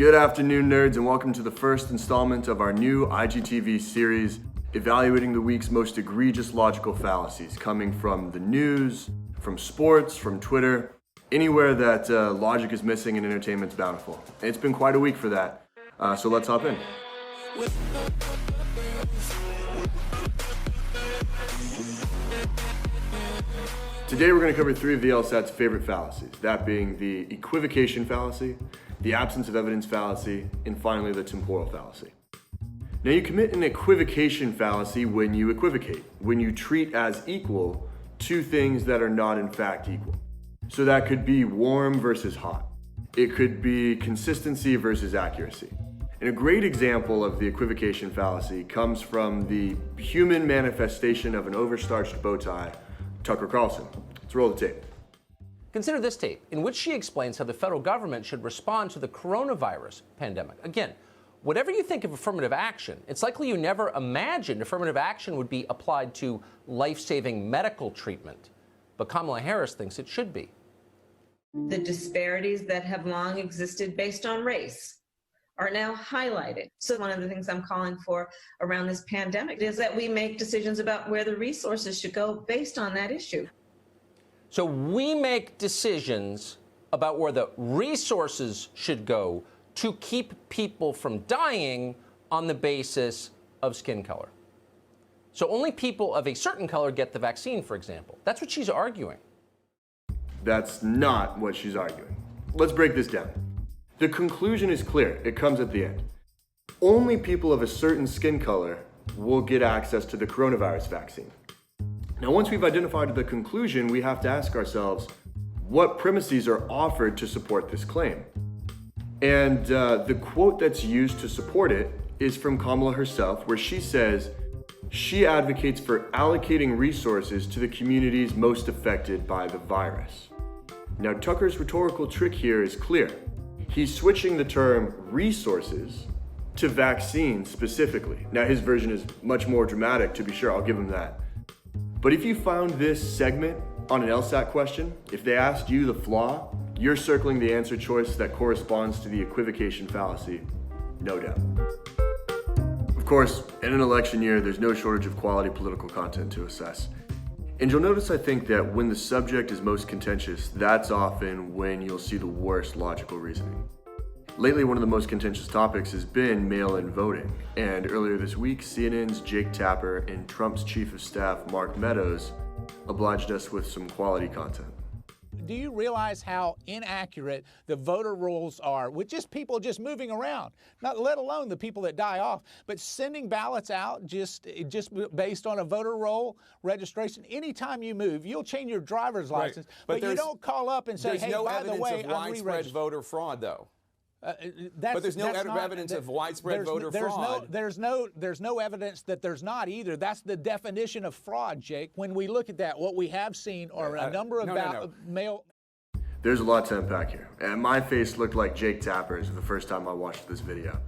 Good afternoon, nerds, and welcome to the first installment of our new IGTV series evaluating the week's most egregious logical fallacies coming from the news, from sports, from Twitter, anywhere that logic is missing and entertainment's bountiful. It's been quite a week for that, so let's hop in. Today we're going to cover three of the LSAT's favorite fallacies, that being the equivocation fallacy, the absence of evidence fallacy, and finally the temporal fallacy. Now you commit an equivocation fallacy when you equivocate, when you treat as equal two things that are not in fact equal. So that could be warm versus hot. It could be consistency versus accuracy. And a great example of the equivocation fallacy comes from the human manifestation of an overstarched bow tie, Tucker Carlson. Let's roll the tape. Consider this tape, in which she explains how the federal government should respond to the coronavirus pandemic. Again, whatever you think of affirmative action, it's likely you never imagined affirmative action would be applied to life-saving medical treatment. But Kamala Harris thinks it should be. The disparities that have long existed based on race are now highlighted. So one of the things I'm calling for around this pandemic is that we make decisions about where the resources should go based on that issue. So we make decisions about where the resources should go to keep people from dying on the basis of skin color. So only people of a certain color get the vaccine, for example. That's what she's arguing. That's not what she's arguing. Let's break this down. The conclusion is clear. It comes at the end. Only people of a certain skin color will get access to the coronavirus vaccine. Now, once we've identified the conclusion, we have to ask ourselves, what premises are offered to support this claim? And the quote that's used to support it is from Kamala herself, where she says she advocates for allocating resources to the communities most affected by the virus. Now, Tucker's rhetorical trick here is clear. He's switching the term resources to vaccines specifically. Now, his version is much more dramatic, to be sure, I'll give him that. But if you found this segment on an LSAT question, if they asked you the flaw, you're circling the answer choice that corresponds to the equivocation fallacy, no doubt. Of course, in an election year, there's no shortage of quality political content to assess. And you'll notice, I think, that when the subject is most contentious, that's often when you'll see the worst logical reasoning. Lately, one of the most contentious topics has been mail-in voting. And earlier this week, CNN's Jake Tapper and Trump's chief of staff, Mark Meadows, obliged us with some quality content. Do you realize how inaccurate the voter rolls are with just people just moving around, not let alone the people that die off, but sending ballots out just based on a voter roll registration? Anytime you move, you'll change your driver's license, but you don't call up and say, hey, no by the way, of widespread voter fraud, though. But there's no evidence of widespread voter fraud. There's no evidence that there's not either. That's the definition of fraud, Jake. When we look at that, what we have seen are a number of mail. There's a lot to unpack here, and my face looked like Jake Tapper's the first time I watched this video.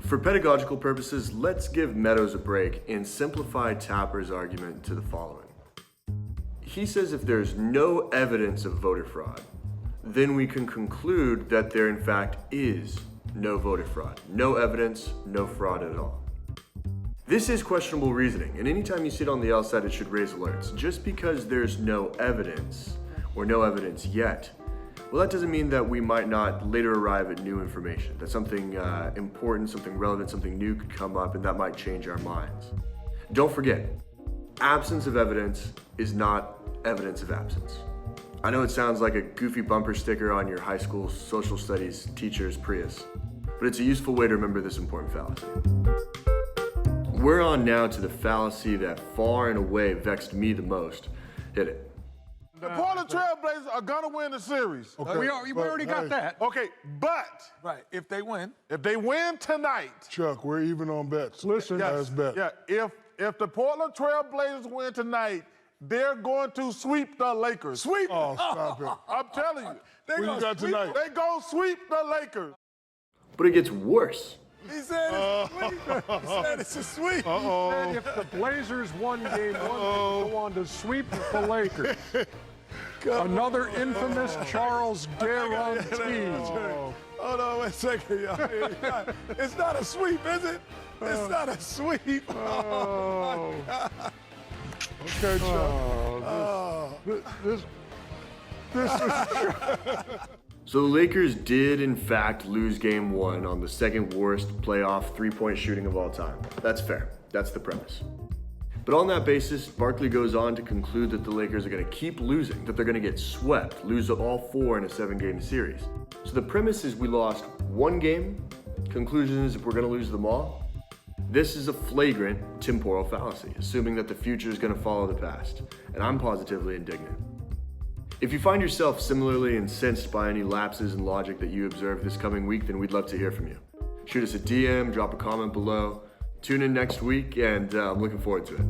For pedagogical purposes, let's give Meadows a break and simplify Tapper's argument to the following. He says if there's no evidence of voter fraud, then we can conclude that there in fact is no voter fraud. No evidence, no fraud at all. This is questionable reasoning, and anytime you see it on the LSAT, it should raise alerts. Just because there's no evidence, or no evidence yet, well, that doesn't mean that we might not later arrive at new information, that something important, something relevant, something new could come up, and that might change our minds. Don't forget, absence of evidence is not evidence of absence. I know it sounds like a goofy bumper sticker on your high school social studies teacher's Prius, but it's a useful way to remember this important fallacy. We're on now to the fallacy that far and away vexed me the most. Hit it. The Portland Trail Blazers are gonna win the series. Okay. We already got that. Okay, but if they win tonight, Chuck, we're even on bets. Listen, yes, bet. yeah. If the Portland Trail Blazers win tonight, they're going to sweep the Lakers. Sweep? Oh, stop it. I'm telling you. What you got tonight? They gonna sweep the Lakers. But it gets worse. He said it's a sweep. He said it's a sweep. Uh-oh. He said if the Blazers won game one, they go on to sweep the Lakers. Another infamous Charles Guarantee. Hold on, wait a second, y'all. It's not a sweep, is it? It's not a sweep. Oh, my God. Okay, Chuck. This is... So the Lakers did, in fact, lose game one on the second worst playoff three-point shooting of all time. That's fair. That's the premise. But on that basis, Barkley goes on to conclude that the Lakers are going to keep losing, that they're going to get swept, lose all four in a 7-game series. So the premise is we lost one game. Conclusion is if we're going to lose them all. This is a flagrant temporal fallacy, assuming that the future is going to follow the past. And I'm positively indignant. If you find yourself similarly incensed by any lapses in logic that you observe this coming week, then we'd love to hear from you. Shoot us a DM, drop a comment below. Tune in next week, and I'm looking forward to it.